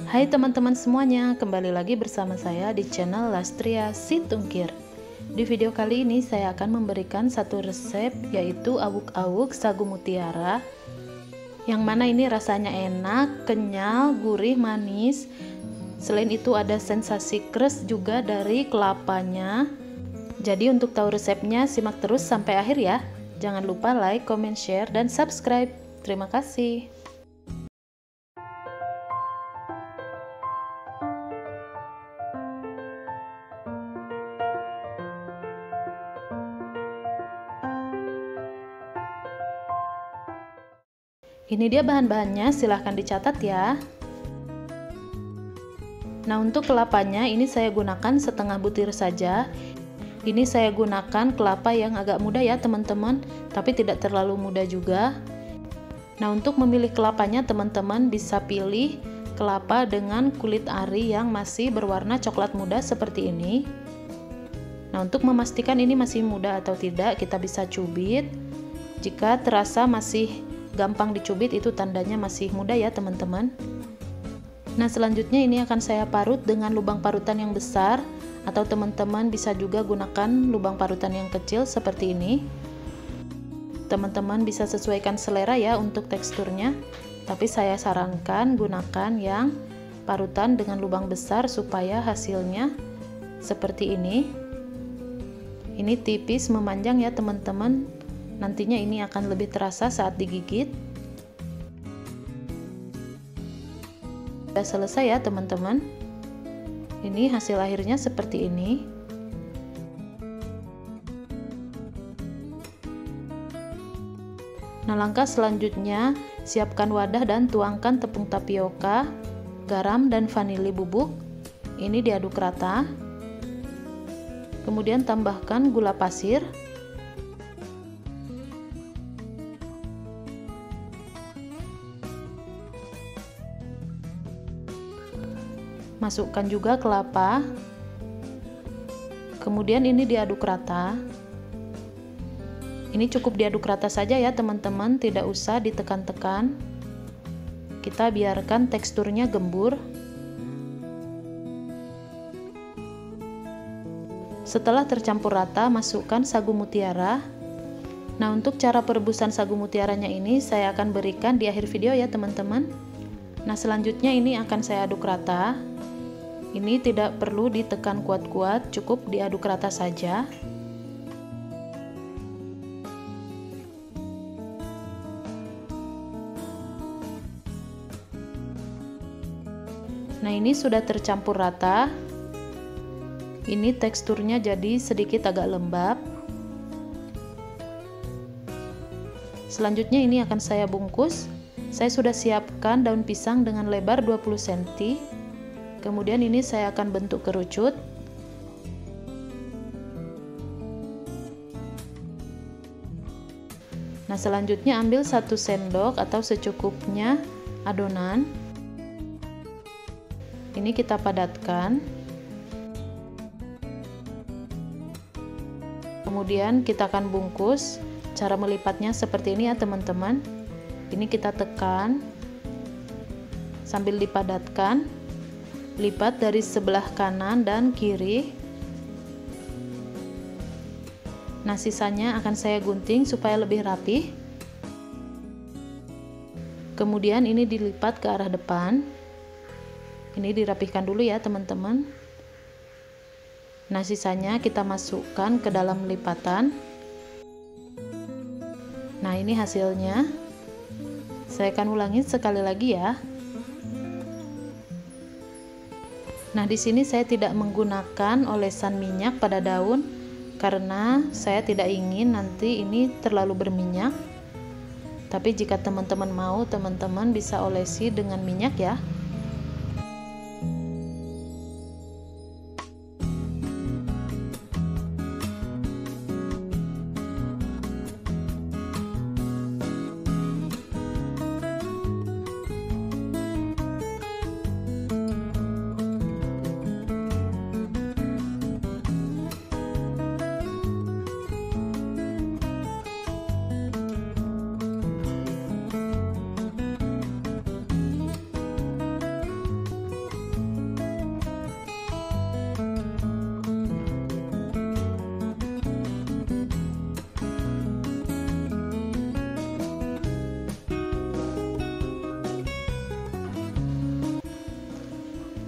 Hai teman-teman semuanya, kembali lagi bersama saya di channel Lastria Situngkir. Di video kali ini saya akan memberikan satu resep, yaitu awuk-awuk sagu mutiara, yang mana ini rasanya enak, kenyal, gurih, manis. Selain itu ada sensasi kres juga dari kelapanya. Jadi untuk tahu resepnya simak terus sampai akhir ya. Jangan lupa like, comment, share, dan subscribe. Terima kasih. Ini dia bahan-bahannya, silahkan dicatat ya. Nah, untuk kelapanya ini saya gunakan setengah butir saja. Ini saya gunakan kelapa yang agak muda ya teman-teman, tapi tidak terlalu muda juga. Nah, untuk memilih kelapanya teman-teman bisa pilih kelapa dengan kulit ari yang masih berwarna coklat muda seperti ini. Nah, untuk memastikan ini masih muda atau tidak, kita bisa cubit. Jika terasa masih gampang dicubit, itu tandanya masih muda ya teman-teman. Nah, selanjutnya ini akan saya parut dengan lubang parutan yang besar, atau teman-teman bisa juga gunakan lubang parutan yang kecil seperti ini. Teman-teman bisa sesuaikan selera ya untuk teksturnya, tapi saya sarankan gunakan yang parutan dengan lubang besar supaya hasilnya seperti ini. Ini tipis memanjang ya teman-teman. Nantinya ini akan lebih terasa saat digigit. Sudah selesai ya teman-teman. Ini hasil akhirnya seperti ini. Nah, langkah selanjutnya siapkan wadah dan tuangkan tepung tapioka, garam, dan vanili bubuk. Ini diaduk rata. Kemudian tambahkan gula pasir. Masukkan juga kelapa. Kemudian ini diaduk rata. Ini cukup diaduk rata saja ya teman-teman, tidak usah ditekan-tekan. Kita biarkan teksturnya gembur. Setelah tercampur rata, masukkan sagu mutiara. Nah, untuk cara perebusan sagu mutiaranya ini saya akan berikan di akhir video ya teman-teman. Nah, selanjutnya ini akan saya aduk rata. Ini tidak perlu ditekan kuat-kuat, cukup diaduk rata saja. Nah, ini sudah tercampur rata. Ini teksturnya jadi sedikit agak lembab. Selanjutnya ini akan saya bungkus. Saya sudah siapkan daun pisang dengan lebar 20 cm. Kemudian ini saya akan bentuk kerucut. Nah, selanjutnya ambil 1 sendok atau secukupnya adonan. Ini kita padatkan. Kemudian kita akan bungkus. Cara melipatnya seperti ini ya teman-teman. Ini kita tekan sambil dipadatkan. Lipat dari sebelah kanan dan kiri. Nah, sisanya akan saya gunting supaya lebih rapi. Kemudian ini dilipat ke arah depan. Ini dirapihkan dulu ya teman-teman. Nah, sisanya kita masukkan ke dalam lipatan. Nah, ini hasilnya. Saya akan ulangi sekali lagi ya. Nah, di sini saya tidak menggunakan olesan minyak pada daun karena saya tidak ingin nanti ini terlalu berminyak. Tapi jika teman-teman mau, teman-teman bisa olesi dengan minyak ya.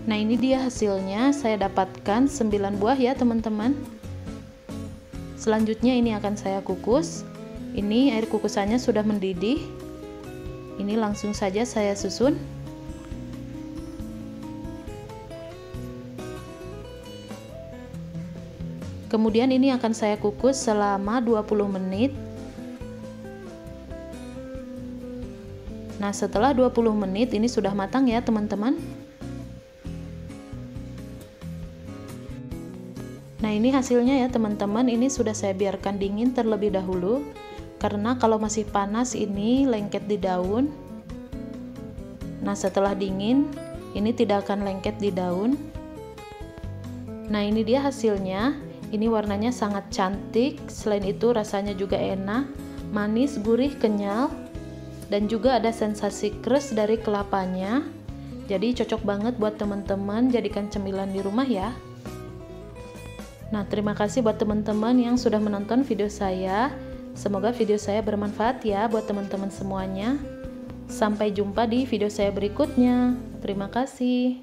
Nah, ini dia hasilnya. Saya dapatkan 9 buah ya teman-teman. Selanjutnya ini akan saya kukus. Ini air kukusannya sudah mendidih. Ini langsung saja saya susun. Kemudian ini akan saya kukus selama 20 menit. Nah, setelah 20 menit ini sudah matang ya teman-teman. Nah, ini hasilnya ya teman-teman. Ini sudah saya biarkan dingin terlebih dahulu, karena kalau masih panas ini lengket di daun. Nah, setelah dingin ini tidak akan lengket di daun. Nah, ini dia hasilnya. Ini warnanya sangat cantik, selain itu rasanya juga enak, manis, gurih, kenyal, dan juga ada sensasi keras dari kelapanya. Jadi cocok banget buat teman-teman jadikan cemilan di rumah ya. Nah, terima kasih buat teman-teman yang sudah menonton video saya. Semoga video saya bermanfaat ya buat teman-teman semuanya. Sampai jumpa di video saya berikutnya. Terima kasih.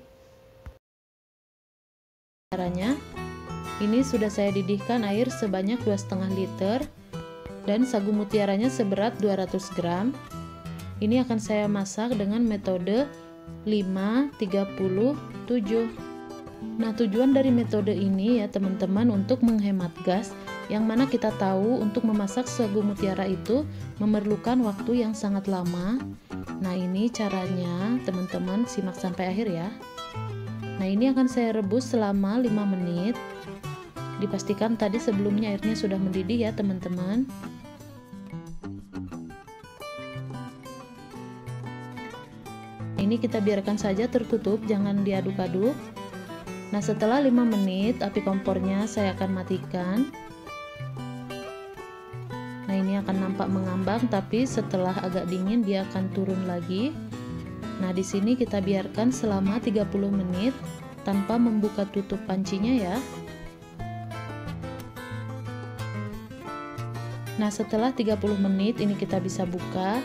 Caranya, ini sudah saya didihkan air sebanyak 2,5 liter dan sagu mutiaranya seberat 200 gram. Ini akan saya masak dengan metode 5-30-7. Nah, tujuan dari metode ini ya teman-teman untuk menghemat gas, yang mana kita tahu untuk memasak sagu mutiara itu memerlukan waktu yang sangat lama. Nah, ini caranya teman-teman simak sampai akhir ya. Nah, ini akan saya rebus selama 5 menit. Dipastikan tadi sebelumnya airnya sudah mendidih ya teman-teman. Ini kita biarkan saja tertutup, jangan diaduk-aduk. Nah, setelah 5 menit api kompornya saya akan matikan. Nah, ini akan nampak mengambang, tapi setelah agak dingin dia akan turun lagi. Nah, di sini kita biarkan selama 30 menit tanpa membuka tutup pancinya ya. Nah, setelah 30 menit ini kita bisa buka.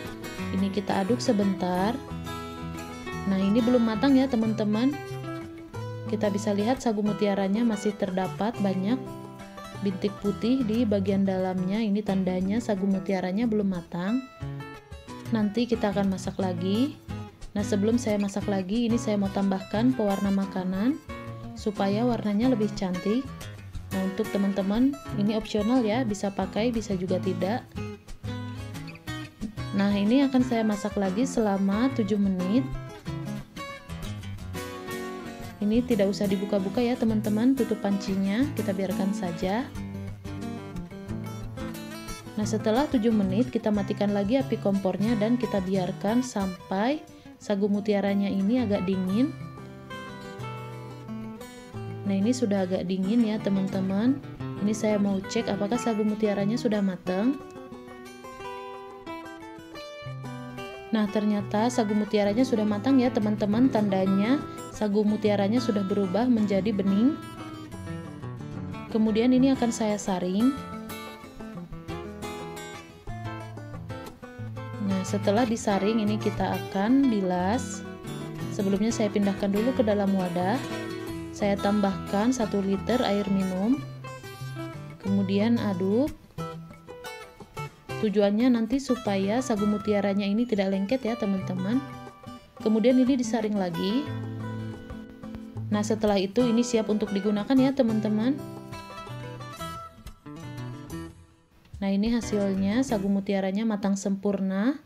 Ini kita aduk sebentar. Nah, ini belum matang ya teman-teman. Kita bisa lihat sagu mutiaranya masih terdapat banyak bintik putih di bagian dalamnya. Ini tandanya sagu mutiaranya belum matang. Nanti kita akan masak lagi. Nah, sebelum saya masak lagi, ini saya mau tambahkan pewarna makanan supaya warnanya lebih cantik. Nah, untuk teman-teman ini opsional ya, bisa pakai bisa juga tidak. Nah, ini akan saya masak lagi selama 7 menit. Ini tidak usah dibuka-buka ya teman-teman, tutup pancinya kita biarkan saja. Nah, setelah 7 menit kita matikan lagi api kompornya dan kita biarkan sampai sagu mutiaranya ini agak dingin. Nah, ini sudah agak dingin ya teman-teman. Ini saya mau cek apakah sagu mutiaranya sudah matang. Nah, ternyata sagu mutiaranya sudah matang ya teman-teman. Tandanya sagu mutiaranya sudah berubah menjadi bening. Kemudian ini akan saya saring. Nah, setelah disaring ini kita akan bilas. Sebelumnya saya pindahkan dulu ke dalam wadah. Saya tambahkan 1 liter air minum, kemudian aduk. Tujuannya nanti supaya sagu mutiaranya ini tidak lengket ya teman-teman. Kemudian ini disaring lagi. Nah, setelah itu ini siap untuk digunakan ya teman-teman. Nah, ini hasilnya sagu mutiaranya matang sempurna.